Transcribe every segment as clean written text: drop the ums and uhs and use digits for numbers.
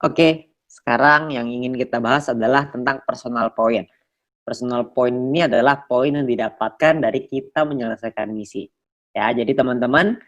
Oke, sekarang yang ingin kita bahas adalah tentang personal point. Personal point ini adalah poin yang didapatkan dari kita menyelesaikan misi. Ya, jadi teman-teman,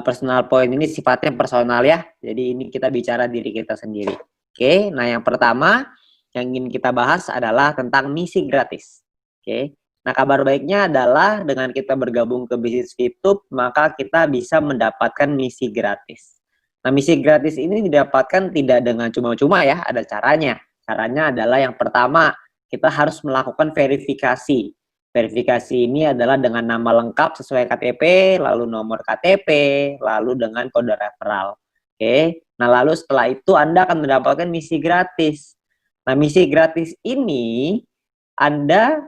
personal point ini sifatnya personal ya. Jadi ini kita bicara diri kita sendiri. Oke, nah yang pertama yang ingin kita bahas adalah tentang misi gratis. Oke, nah kabar baiknya adalah dengan kita bergabung ke bisnis YouTube, maka kita bisa mendapatkan misi gratis. Nah, misi gratis ini didapatkan tidak dengan cuma-cuma ya, ada caranya. Caranya adalah yang pertama, kita harus melakukan verifikasi. Verifikasi ini adalah dengan nama lengkap sesuai KTP, lalu nomor KTP, lalu dengan kode referral. Oke, nah lalu setelah itu Anda akan mendapatkan misi gratis. Nah, misi gratis ini Anda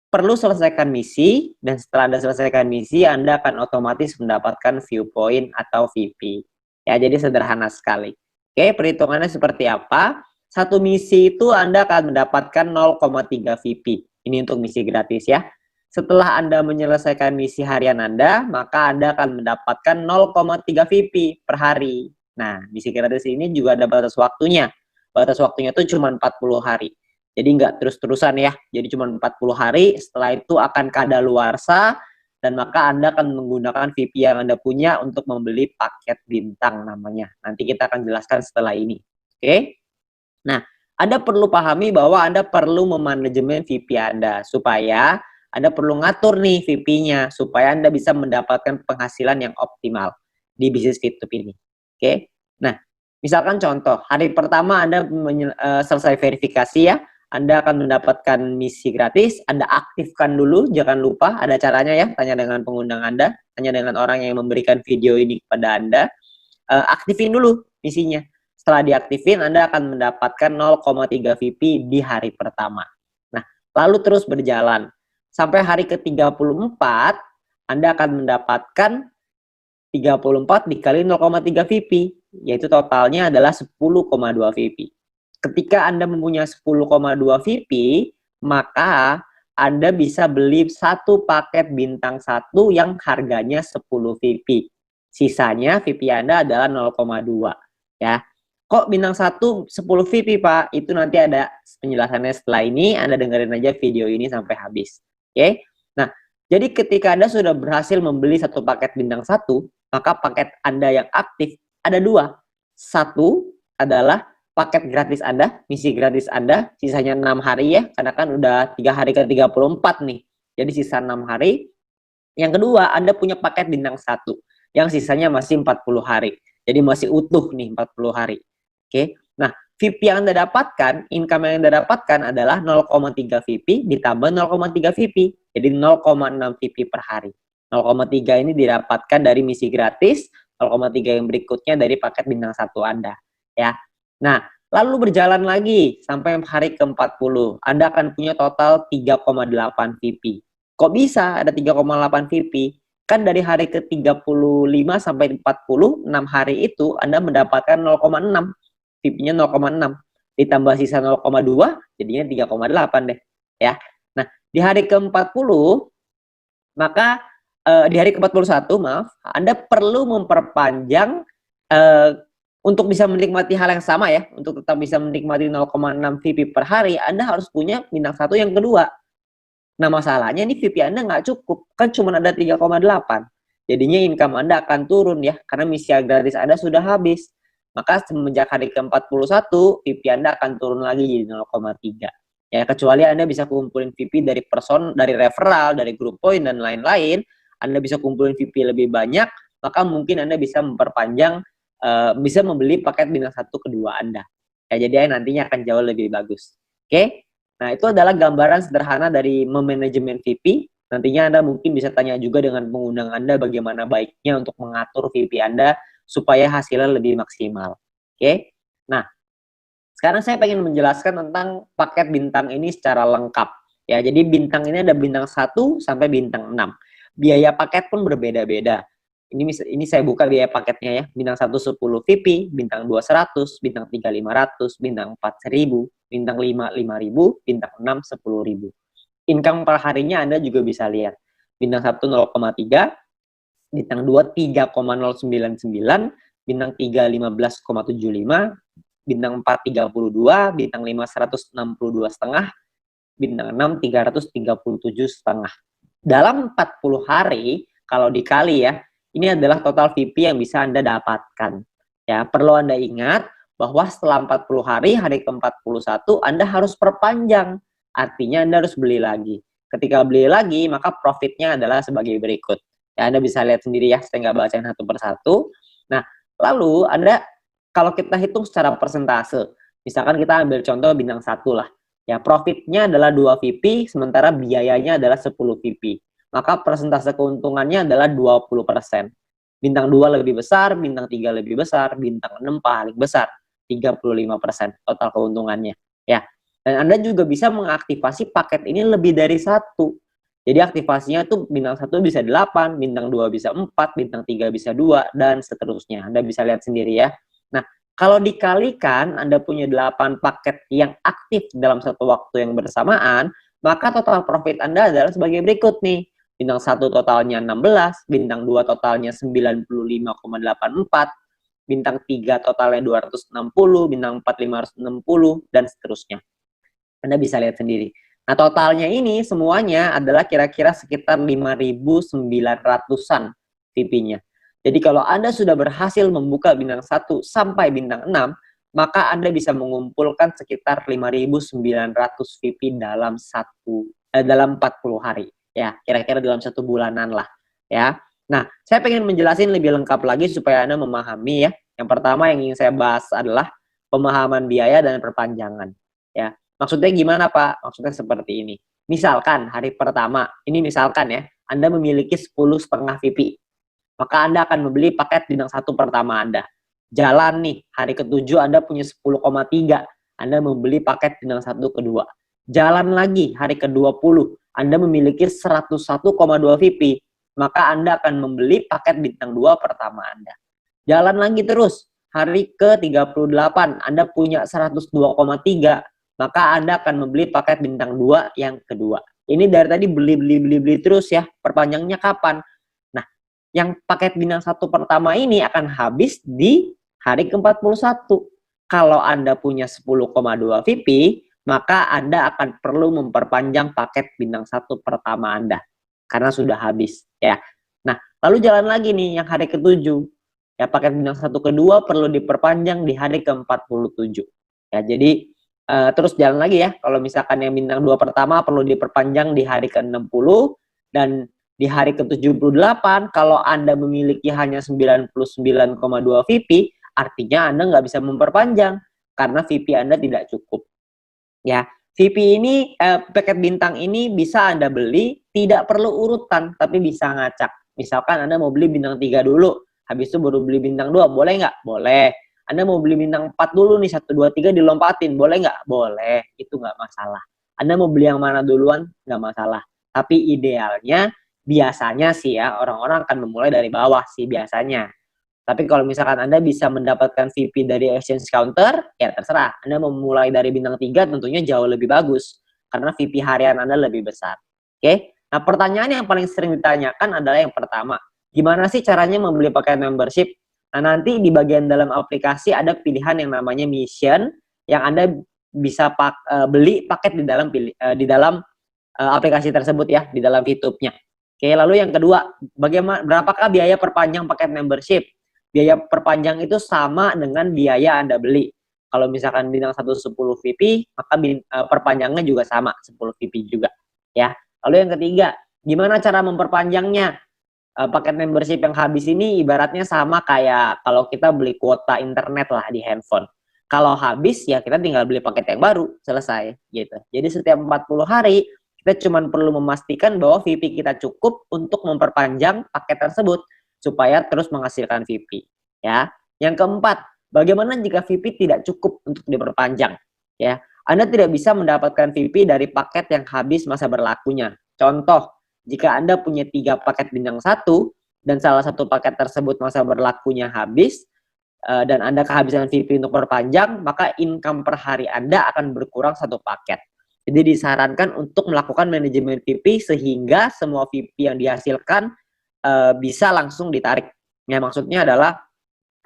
perlu selesaikan misi, dan setelah Anda selesaikan misi, Anda akan otomatis mendapatkan viewpoint atau VP. Ya, jadi sederhana sekali. Oke, perhitungannya seperti apa? Satu misi itu Anda akan mendapatkan 0,3 VP. Ini untuk misi gratis ya. Setelah Anda menyelesaikan misi harian Anda, maka Anda akan mendapatkan 0,3 VP per hari. Nah, misi gratis ini juga ada batas waktunya. Batas waktunya itu cuma 40 hari. Jadi nggak terus-terusan ya. Jadi cuma 40 hari, setelah itu akan kadaluarsa, dan maka Anda akan menggunakan VP yang Anda punya untuk membeli paket bintang namanya. Nanti kita akan jelaskan setelah ini. Oke? Nah, Anda perlu pahami bahwa Anda perlu memanajemen VP Anda supaya Anda perlu ngatur nih VP-nya supaya Anda bisa mendapatkan penghasilan yang optimal di bisnis YouTube ini. Oke? Nah, misalkan contoh, hari pertama Anda selesai verifikasi ya, Anda akan mendapatkan misi gratis, Anda aktifkan dulu, jangan lupa, ada caranya ya, tanya dengan pengundang Anda, tanya dengan orang yang memberikan video ini kepada Anda, aktifin dulu misinya. Setelah diaktifin, Anda akan mendapatkan 0,3 VP di hari pertama. Nah, lalu terus berjalan. Sampai hari ke-34, Anda akan mendapatkan 34 dikali 0,3 VP, yaitu totalnya adalah 10,2 VP. Ketika Anda mempunyai 10,2 VP, maka Anda bisa beli satu paket bintang 1 yang harganya 10 VP. Sisanya VP Anda adalah 0,2 ya. Kok bintang 1 10 VP, Pak? Itu nanti ada penjelasannya setelah ini, Anda dengerin aja video ini sampai habis. Oke? Nah, jadi ketika Anda sudah berhasil membeli satu paket bintang 1, maka paket Anda yang aktif ada dua. Satu adalah paket gratis Anda, misi gratis Anda, sisanya 6 hari ya, karena kan udah 3 hari ke 34 nih. Jadi sisa 6 hari. Yang kedua, Anda punya paket bintang 1, yang sisanya masih 40 hari. Jadi masih utuh nih 40 hari. Oke. Nah, VP yang Anda dapatkan, income yang Anda dapatkan adalah 0,3 VP ditambah 0,3 VP. Jadi 0,6 VP per hari. 0,3 ini didapatkan dari misi gratis, 0,3 yang berikutnya dari paket bintang 1 Anda. Ya. Nah, lalu berjalan lagi sampai hari ke-40. Anda akan punya total 3,8 VP. Kok bisa ada 3,8 VP? Kan dari hari ke-35 sampai 40, 6 hari itu Anda mendapatkan 0,6. VP-nya 0,6. Ditambah sisa 0,2, jadinya 3,8 deh. Ya. Nah, di hari ke-40, maka di hari ke-41, maaf, Anda perlu memperpanjang untuk bisa menikmati hal yang sama ya, untuk tetap bisa menikmati 0,6 VP per hari, Anda harus punya bintang 1 yang kedua. Nah, masalahnya ini VP Anda nggak cukup, kan cuma ada 3,8. Jadinya income Anda akan turun ya, karena misi gratis Anda sudah habis. Maka semenjak hari ke-41, VP Anda akan turun lagi jadi 0,3. Ya, kecuali Anda bisa kumpulin VP dari dari referral, dari group point, dan lain-lain, Anda bisa kumpulin VP lebih banyak, maka mungkin Anda bisa memperpanjang, bisa membeli paket bintang 1 kedua Anda. Ya, jadi nantinya akan jauh lebih bagus. Oke? Nah, itu adalah gambaran sederhana dari memanajemen VP. Nantinya Anda mungkin bisa tanya juga dengan pengundang Anda bagaimana baiknya untuk mengatur VP Anda supaya hasilnya lebih maksimal. Oke? Nah, sekarang saya pengen menjelaskan tentang paket bintang ini secara lengkap. Ya, jadi bintang ini ada bintang 1 sampai bintang 6. Biaya paket pun berbeda-beda. Ini saya buka biaya paketnya ya. Bintang 1 10 VP, bintang 2 100, bintang 3 500, bintang 4 1000, bintang 5 5000, bintang 6 10.000. Income per harinya Anda juga bisa lihat. Bintang 1 0,3, bintang 2 3,099, bintang 3 15,75, bintang 4 32, bintang 5 162,5, bintang 6 337,5. Dalam 40 hari kalau dikali ya, ini adalah total VP yang bisa Anda dapatkan. Ya, perlu Anda ingat bahwa setelah 40 hari, hari ke-41 Anda harus perpanjang. Artinya Anda harus beli lagi. Ketika beli lagi, maka profitnya adalah sebagai berikut. Ya, Anda bisa lihat sendiri ya, saya nggak bacain satu persatu. Nah, lalu Anda, kalau kita hitung secara persentase, misalkan kita ambil contoh bintang 1 lah. Ya, profitnya adalah 2 VP, sementara biayanya adalah 10 VP. Maka persentase keuntungannya adalah 20%. Bintang 2 lebih besar, bintang 3 lebih besar, bintang 6 paling besar, 35% total keuntungannya. Ya. Dan Anda juga bisa mengaktifasi paket ini lebih dari satu. Jadi aktivasinya tuh bintang 1 bisa 8, bintang 2 bisa 4, bintang 3 bisa 2, dan seterusnya. Anda bisa lihat sendiri ya. Nah, kalau dikalikan Anda punya 8 paket yang aktif dalam satu waktu yang bersamaan, maka total profit Anda adalah sebagai berikut nih. Bintang 1 totalnya 16, bintang 2 totalnya 95,84, bintang 3 totalnya 260, bintang 4 560, dan seterusnya. Anda bisa lihat sendiri. Nah, totalnya ini semuanya adalah kira-kira sekitar 5.900-an VP-nya. Jadi kalau Anda sudah berhasil membuka bintang 1 sampai bintang 6, maka Anda bisa mengumpulkan sekitar 5.900 VP dalam 40 hari. Ya, kira-kira dalam 1 bulanan lah. Ya. Nah, saya pengen menjelasin lebih lengkap lagi supaya Anda memahami ya. Yang pertama yang ingin saya bahas adalah pemahaman biaya dan perpanjangan. Ya. Maksudnya gimana, Pak? Maksudnya seperti ini. Misalkan hari pertama, ini misalkan ya, Anda memiliki 10,5 VP. Maka Anda akan membeli paket bintang 1 pertama Anda. Jalan nih, hari ke-7 Anda punya 10,3. Anda membeli paket bintang 1 kedua. Jalan lagi, hari ke-20, Anda memiliki 101,2 VP. Maka Anda akan membeli paket bintang 2 pertama Anda. Jalan lagi terus, hari ke-38, Anda punya 102,3. Maka Anda akan membeli paket bintang 2 yang kedua. Ini dari tadi beli terus ya. Perpanjangnya kapan? Nah, yang paket bintang 1 pertama ini akan habis di hari ke-41. Kalau Anda punya 10,2 VP, maka Anda akan perlu memperpanjang paket bintang 1 pertama Anda. Karena sudah habis ya. Nah, lalu jalan lagi nih yang hari ke-7. Ya, paket bintang 1 kedua perlu diperpanjang di hari ke-47. Ya, jadi terus jalan lagi ya, kalau misalkan yang bintang 2 pertama perlu diperpanjang di hari ke-60, dan di hari ke-78 kalau Anda memiliki hanya 99,2 VP, artinya Anda nggak bisa memperpanjang karena VP Anda tidak cukup. Ya, VP ini, paket bintang ini bisa Anda beli, tidak perlu urutan, tapi bisa ngacak. Misalkan Anda mau beli bintang 3 dulu, habis itu baru beli bintang 2, boleh nggak? Boleh. Anda mau beli bintang 4 dulu nih, 1, 2, 3 dilompatin, boleh nggak? Boleh, itu nggak masalah. Anda mau beli yang mana duluan, nggak masalah. Tapi idealnya, biasanya sih ya, orang-orang akan memulai dari bawah sih biasanya. Tapi kalau misalkan Anda bisa mendapatkan VP dari exchange counter, ya terserah. Anda mau mulai dari bintang 3 tentunya jauh lebih bagus. Karena VP harian Anda lebih besar. Oke? Nah, pertanyaan yang paling sering ditanyakan adalah yang pertama. Gimana sih caranya membeli paket membership? Nah, nanti di bagian dalam aplikasi ada pilihan yang namanya mission yang Anda bisa beli paket di dalam aplikasi tersebut ya, di dalam YouTube-nya. Oke, lalu yang kedua, berapakah biaya perpanjang paket membership? Biaya perpanjang itu sama dengan biaya Anda beli. Kalau misalkan bintang 1 10 VP, maka perpanjangnya juga sama, 10 VP juga. Ya. Lalu yang ketiga, gimana cara memperpanjangnya? Paket membership yang habis ini ibaratnya sama kayak kalau kita beli kuota internet lah di handphone. Kalau habis ya kita tinggal beli paket yang baru, selesai gitu. Jadi setiap 40 hari kita cuma perlu memastikan bahwa VP kita cukup untuk memperpanjang paket tersebut supaya terus menghasilkan VP ya. Yang keempat, bagaimana jika VP tidak cukup untuk diperpanjang ya? Anda tidak bisa mendapatkan VP dari paket yang habis masa berlakunya. Contoh, jika Anda punya 3 paket bintang 1 dan salah satu paket tersebut masa berlakunya habis dan Anda kehabisan VP untuk perpanjang, maka income per hari Anda akan berkurang 1 paket. Jadi disarankan untuk melakukan manajemen VP sehingga semua VP yang dihasilkan bisa langsung ditarik. Ya, maksudnya adalah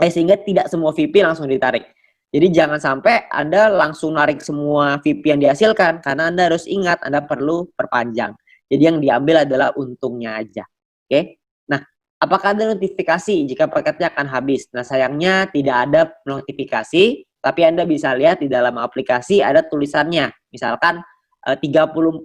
sehingga tidak semua VP langsung ditarik. Jadi jangan sampai Anda langsung narik semua VIP yang dihasilkan, karena Anda harus ingat Anda perlu perpanjang. Jadi yang diambil adalah untungnya aja. Oke? Nah, apakah ada notifikasi jika paketnya akan habis? Nah, sayangnya tidak ada notifikasi, tapi Anda bisa lihat di dalam aplikasi ada tulisannya. Misalkan 34/40,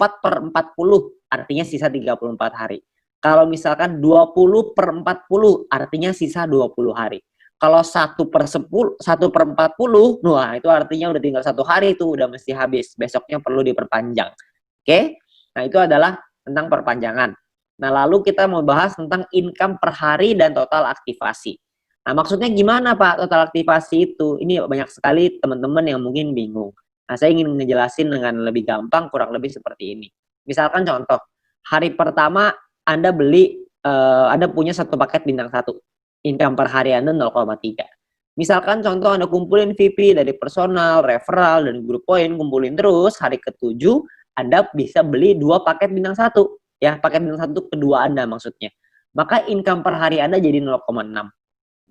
artinya sisa 34 hari. Kalau misalkan 20/40, artinya sisa 20 hari. Kalau 1/10, 1/40, wah itu artinya udah tinggal 1 hari, itu udah mesti habis. Besoknya perlu diperpanjang. Oke? Nah, itu adalah tentang perpanjangan. Nah, lalu kita mau bahas tentang income per hari dan total aktivasi. Nah, maksudnya gimana Pak total aktivasi itu? Ini banyak sekali teman-teman yang mungkin bingung. Nah, saya ingin ngejelasin dengan lebih gampang, kurang lebih seperti ini. Misalkan contoh, hari pertama Anda beli, Anda punya satu paket bintang 1. Income per hari Anda 0,3. Misalkan contoh Anda kumpulin VIP dari personal, referral, dan grup poin, kumpulin terus, hari ke-7 Anda bisa beli 2 paket bintang 1. Ya, paket bintang 1 kedua Anda maksudnya. Maka income per hari Anda jadi 0,6.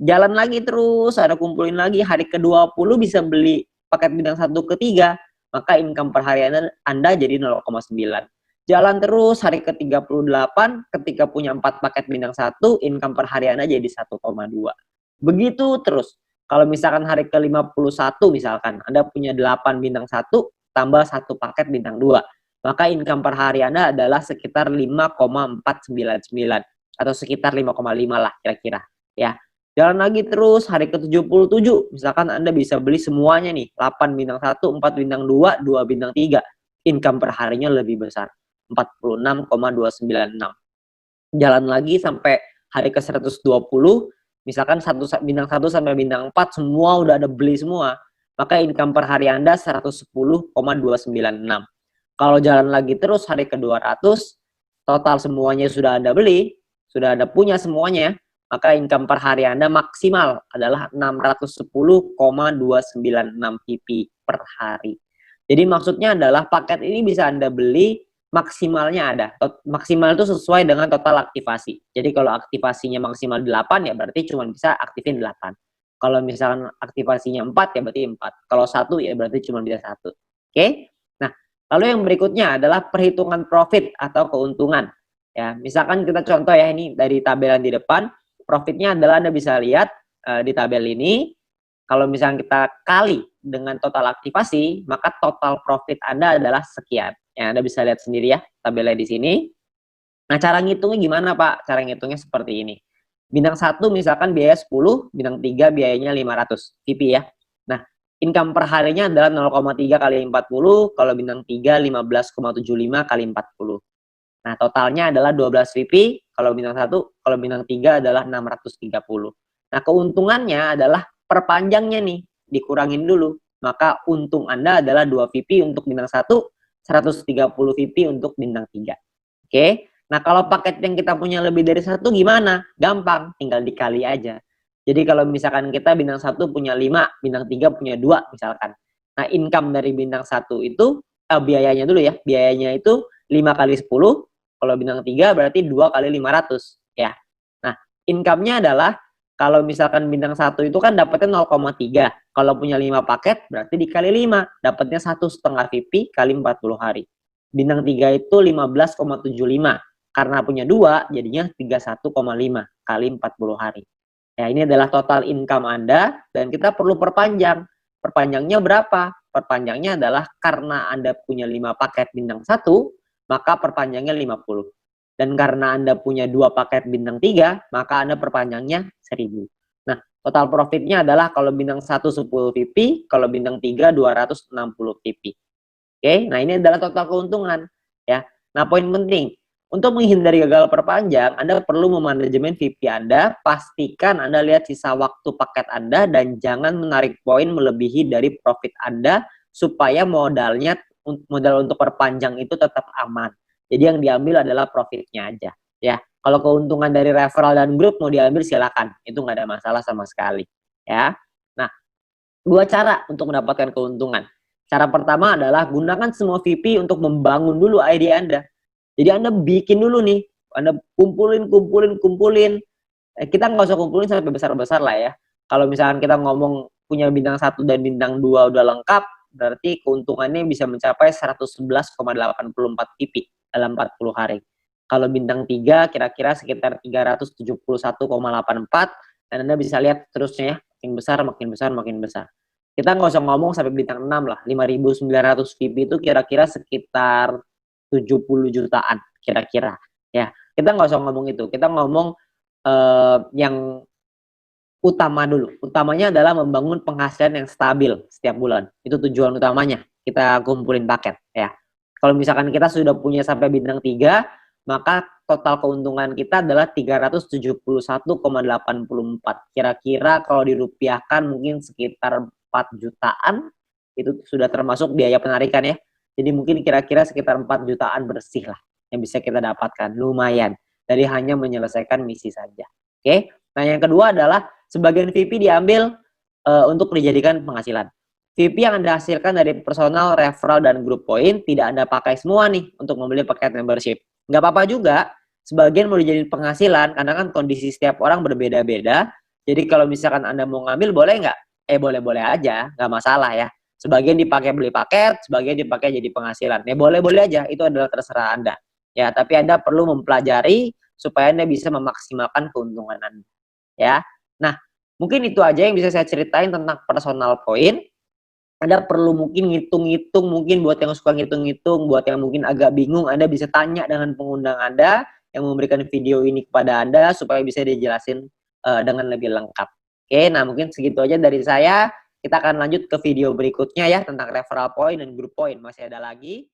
Jalan lagi terus, Anda kumpulin lagi, hari ke-20 bisa beli paket bintang 1 ketiga, maka income per hari Anda jadi 0,9. Jalan terus, hari ke-38 ketika punya 4 paket bintang 1, income per hari Anda jadi 1,2. Begitu terus. Kalau misalkan hari ke-51 misalkan Anda punya 8 bintang 1 tambah 1 paket bintang 2, maka income per hari Anda adalah sekitar 5,499 atau sekitar 5,5 lah kira-kira, ya. Jalan lagi terus, hari ke-77 misalkan Anda bisa beli semuanya nih, 8 bintang 1, 4 bintang 2, 2 bintang 3. Income per harinya lebih besar, 46,296. Jalan lagi sampai hari ke-120, misalkan bintang 1 sampai bintang 4 semua udah ada beli semua, maka income per hari Anda 110,296. Kalau jalan lagi terus hari ke-200, total semuanya sudah Anda beli, sudah Anda punya semuanya, maka income per hari Anda maksimal adalah 610,296 PP per hari. Jadi maksudnya adalah paket ini bisa Anda beli maksimalnya ada. Maksimal itu sesuai dengan total aktivasi. Jadi kalau aktivasinya maksimal 8 ya berarti cuma bisa aktifin 8. Kalau misalkan aktivasinya 4 ya berarti 4. Kalau 1 ya berarti cuma bisa 1. Oke? Nah, lalu yang berikutnya adalah perhitungan profit atau keuntungan. Ya, misalkan kita contoh ya, ini dari tabel yang di depan, profitnya adalah Anda bisa lihat di tabel ini, kalau misalnya kita kali dengan total aktivasi, maka total profit Anda adalah sekian. Ya, Anda bisa lihat sendiri ya, tabelnya di sini. Nah, cara ngitungnya gimana, Pak? Cara ngitungnya seperti ini. Bintang 1 misalkan biaya 10, bintang 3 biayanya 500 VP ya. Nah, income per harinya adalah 0,3 kali 40, kalau bintang 3 15,75 kali 40. Nah, totalnya adalah 12 VP, kalau bintang 1, kalau bintang 3 adalah 630. Nah, keuntungannya adalah perpanjangnya nih, dikurangin dulu. Maka untung Anda adalah 2 VP untuk bintang 1, 130 VP untuk bintang 3. Oke? Nah, kalau paket yang kita punya lebih dari 1 gimana? Gampang, tinggal dikali aja. Jadi kalau misalkan kita bintang 1 punya 5, bintang 3 punya 2 misalkan. Nah, income dari bintang 1 itu, biayanya dulu ya, biayanya itu 5 kali 10, kalau bintang 3 berarti 2 kali 500 ya. Nah, income-nya adalah kalau misalkan bintang 1 itu kan dapatnya 0,3. Kalau punya 5 paket berarti dikali 5, dapatnya 1,5 VP kali 40 hari. Bintang 3 itu 15,75. Karena punya 2 jadinya 31,5 kali 40 hari. Ya, ini adalah total income Anda dan kita perlu perpanjang. Perpanjangnya berapa? Perpanjangnya adalah karena Anda punya 5 paket bintang 1, maka perpanjangnya 50. Dan karena Anda punya 2 paket bintang 3, maka Anda perpanjangnya 1000. Nah, total profitnya adalah kalau bintang 1 10 VP, kalau bintang 3 260 VP. Oke, nah ini adalah total keuntungan ya. Nah, poin penting, untuk menghindari gagal perpanjang, Anda perlu memanajemen VP Anda, pastikan Anda lihat sisa waktu paket Anda dan jangan menarik poin melebihi dari profit Anda supaya modal untuk perpanjang itu tetap aman. Jadi yang diambil adalah profitnya aja ya. Kalau keuntungan dari referral dan grup mau diambil silakan, itu nggak ada masalah sama sekali ya. Nah, 2 cara untuk mendapatkan keuntungan. Cara pertama adalah gunakan semua VP untuk membangun dulu ide Anda. Jadi Anda bikin dulu nih, Anda kumpulin. Kita nggak usah kumpulin sampai besar-besar lah ya. Kalau misalkan kita ngomong punya bintang 1 dan bintang 2 udah lengkap, berarti keuntungannya bisa mencapai 111,84 PP dalam 40 hari. Kalau bintang 3 kira-kira sekitar 371,84, dan Anda bisa lihat terusnya ya, makin besar, makin besar, makin besar. Kita nggak usah ngomong sampai bintang 6 lah, 5.900 PP itu kira-kira sekitar 70 jutaan kira-kira. Ya, kita nggak usah ngomong itu, kita ngomong yang utama dulu. Utamanya adalah membangun penghasilan yang stabil setiap bulan. Itu tujuan utamanya. Kita kumpulin paket ya. Kalau misalkan kita sudah punya sampai bintang 3, maka total keuntungan kita adalah 371,84. Kira-kira kalau dirupiahkan mungkin sekitar 4 jutaan. Itu sudah termasuk biaya penarikan ya. Jadi mungkin kira-kira sekitar 4 jutaan bersih lah yang bisa kita dapatkan. Lumayan dari hanya menyelesaikan misi saja. Oke. Nah, yang kedua adalah sebagian VP diambil untuk dijadikan penghasilan. VP yang Anda hasilkan dari personal, referral, dan group point tidak Anda pakai semua nih untuk membeli paket membership. Nggak apa-apa juga, sebagian mau dijadiin penghasilan, karena kan kondisi setiap orang berbeda-beda. Jadi kalau misalkan Anda mau ngambil, boleh nggak? Boleh-boleh aja, nggak masalah ya. Sebagian dipakai beli paket, sebagian dipakai jadi penghasilan. Boleh-boleh aja, itu adalah terserah Anda. Ya, tapi Anda perlu mempelajari supaya Anda bisa memaksimalkan keuntungan Anda. Ya, nah mungkin itu aja yang bisa saya ceritain tentang personal point. Anda perlu mungkin ngitung-ngitung, mungkin buat yang suka ngitung-ngitung, buat yang mungkin agak bingung, Anda bisa tanya dengan pengundang Anda yang memberikan video ini kepada Anda supaya bisa dijelasin dengan lebih lengkap. Oke, nah mungkin segitu aja dari saya. Kita akan lanjut ke video berikutnya ya tentang referral point dan group point. Masih ada lagi.